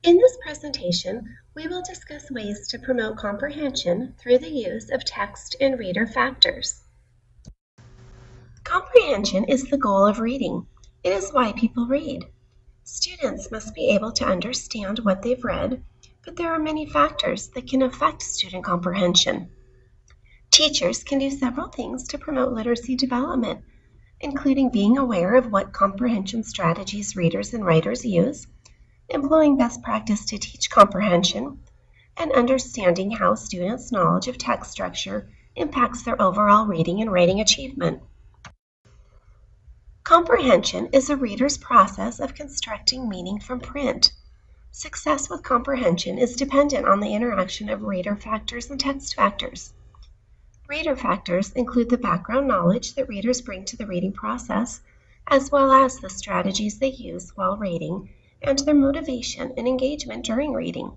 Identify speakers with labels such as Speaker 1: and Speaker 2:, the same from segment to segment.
Speaker 1: In this presentation, we will discuss ways to promote comprehension through the use of text and reader factors. Comprehension is the goal of reading. It is why people read. Students must be able to understand what they've read, but there are many factors that can affect student comprehension. Teachers can do several things to promote literacy development, including being aware of what comprehension strategies readers and writers use, employing best practice to teach comprehension, and understanding how students' knowledge of text structure impacts their overall reading and writing achievement. Comprehension is a reader's process of constructing meaning from print. Success with comprehension is dependent on the interaction of reader factors and text factors. Reader factors include the background knowledge that readers bring to the reading process, as well as the strategies they use while reading and their motivation and engagement during reading.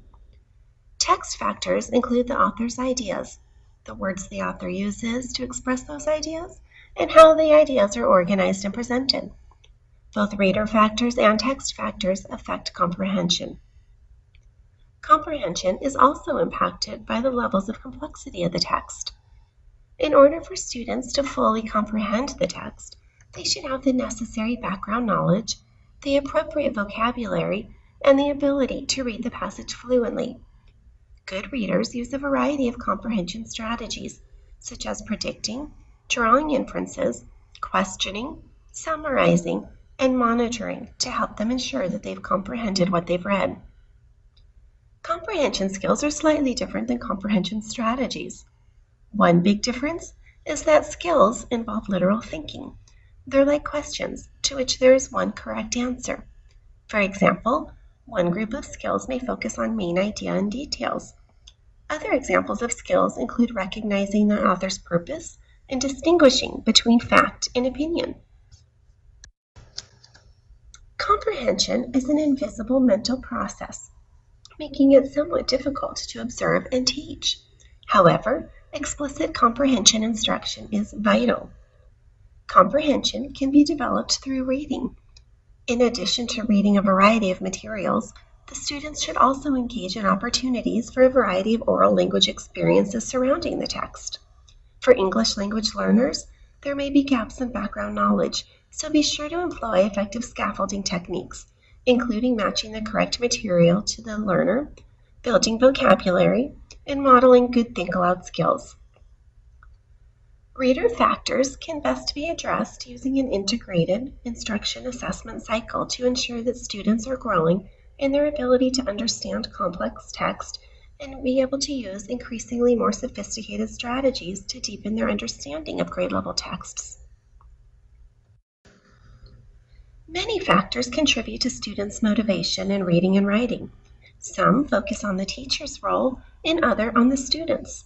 Speaker 1: Text factors include the author's ideas, the words the author uses to express those ideas, and how the ideas are organized and presented. Both reader factors and text factors affect comprehension. Comprehension is also impacted by the levels of complexity of the text. In order for students to fully comprehend the text, they should have the necessary background knowledge, the appropriate vocabulary, and the ability to read the passage fluently. Good readers use a variety of comprehension strategies, such as predicting, drawing inferences, questioning, summarizing, and monitoring to help them ensure that they've comprehended what they've read. Comprehension skills are slightly different than comprehension strategies. One big difference is that skills involve literal thinking. They're like questions to which there is one correct answer. For example, one group of skills may focus on main idea and details. Other examples of skills include recognizing the author's purpose and distinguishing between fact and opinion. Comprehension is an invisible mental process, making it somewhat difficult to observe and teach. However, explicit comprehension instruction is vital. Comprehension can be developed through reading. In addition to reading a variety of materials, the students should also engage in opportunities for a variety of oral language experiences surrounding the text. For English language learners, there may be gaps in background knowledge, so be sure to employ effective scaffolding techniques, including matching the correct material to the learner, building vocabulary, and modeling good think-aloud skills. Reader factors can best be addressed using an integrated instruction assessment cycle to ensure that students are growing in their ability to understand complex text and be able to use increasingly more sophisticated strategies to deepen their understanding of grade-level texts. Many factors contribute to students' motivation in reading and writing. Some focus on the teacher's role and other on the students.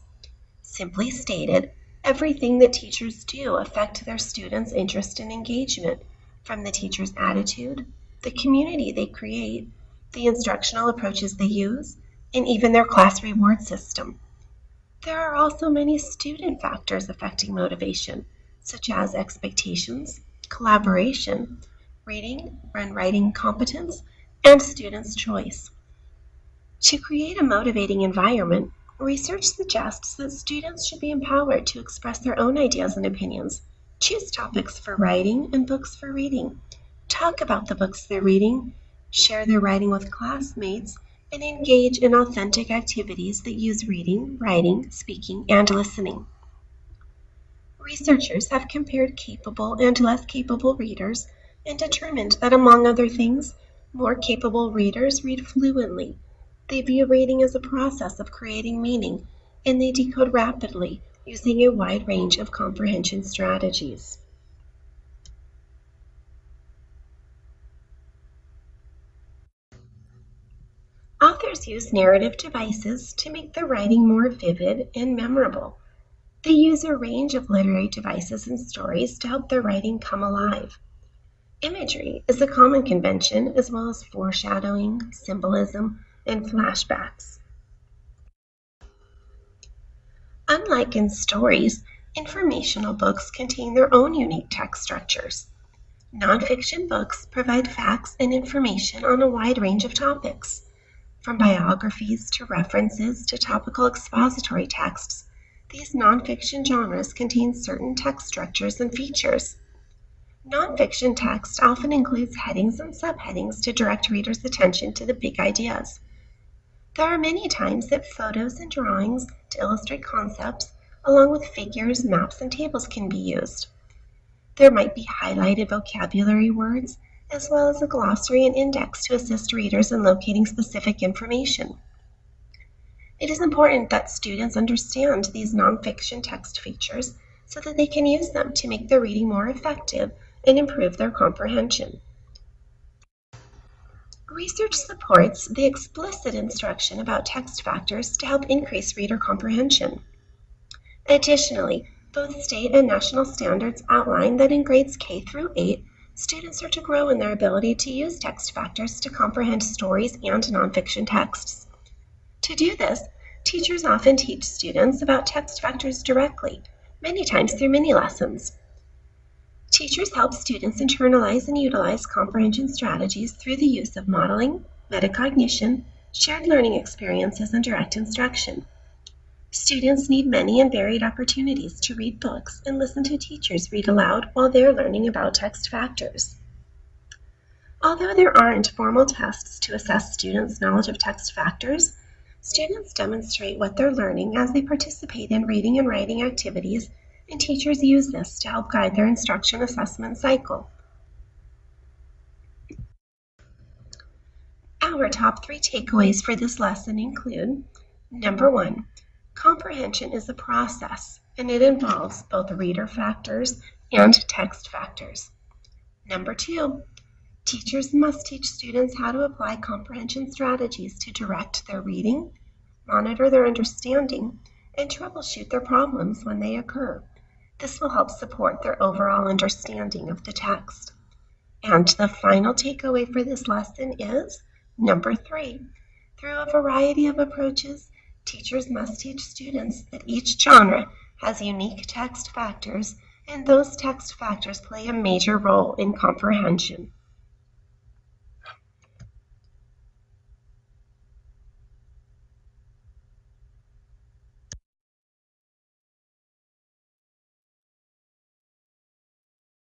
Speaker 1: Simply stated, everything that teachers do affects their students' interest and engagement, from the teacher's attitude, the community they create, the instructional approaches they use, and even their class reward system. There are also many student factors affecting motivation, such as expectations, collaboration, reading and writing competence, and students' choice. To create a motivating environment, research suggests that students should be empowered to express their own ideas and opinions, choose topics for writing and books for reading, talk about the books they're reading, share their writing with classmates, and engage in authentic activities that use reading, writing, speaking, and listening. Researchers have compared capable and less capable readers and determined that, among other things, more capable readers read fluently. They view reading as a process of creating meaning, and they decode rapidly using a wide range of comprehension strategies. Authors use narrative devices to make their writing more vivid and memorable. They use a range of literary devices and stories to help their writing come alive. Imagery is a common convention, as well as foreshadowing, symbolism, and flashbacks. Unlike in stories, informational books contain their own unique text structures. Nonfiction books provide facts and information on a wide range of topics. From biographies to references to topical expository texts, these nonfiction genres contain certain text structures and features. Nonfiction text often includes headings and subheadings to direct readers' attention to the big ideas. There are many times that photos and drawings to illustrate concepts, along with figures, maps, and tables can be used. There might be highlighted vocabulary words, as well as a glossary and index to assist readers in locating specific information. It is important that students understand these nonfiction text features so that they can use them to make their reading more effective and improve their comprehension. Research supports the explicit instruction about text factors to help increase reader comprehension. Additionally, both state and national standards outline that in grades K through 8, students are to grow in their ability to use text factors to comprehend stories and nonfiction texts. To do this, teachers often teach students about text factors directly, many times through mini-lessons. Teachers help students internalize and utilize comprehension strategies through the use of modeling, metacognition, shared learning experiences, and direct instruction. Students need many and varied opportunities to read books and listen to teachers read aloud while they're learning about text factors. Although there aren't formal tests to assess students' knowledge of text factors, students demonstrate what they're learning as they participate in reading and writing activities, and teachers use this to help guide their instruction assessment cycle. Our top 3 takeaways for this lesson include: number 1, comprehension is a process, and it involves both reader factors and text factors. Number 2, teachers must teach students how to apply comprehension strategies to direct their reading, monitor their understanding, and troubleshoot their problems when they occur. This will help support their overall understanding of the text. And the final takeaway for this lesson is number 3. Through a variety of approaches, teachers must teach students that each genre has unique text factors, and those text factors play a major role in comprehension.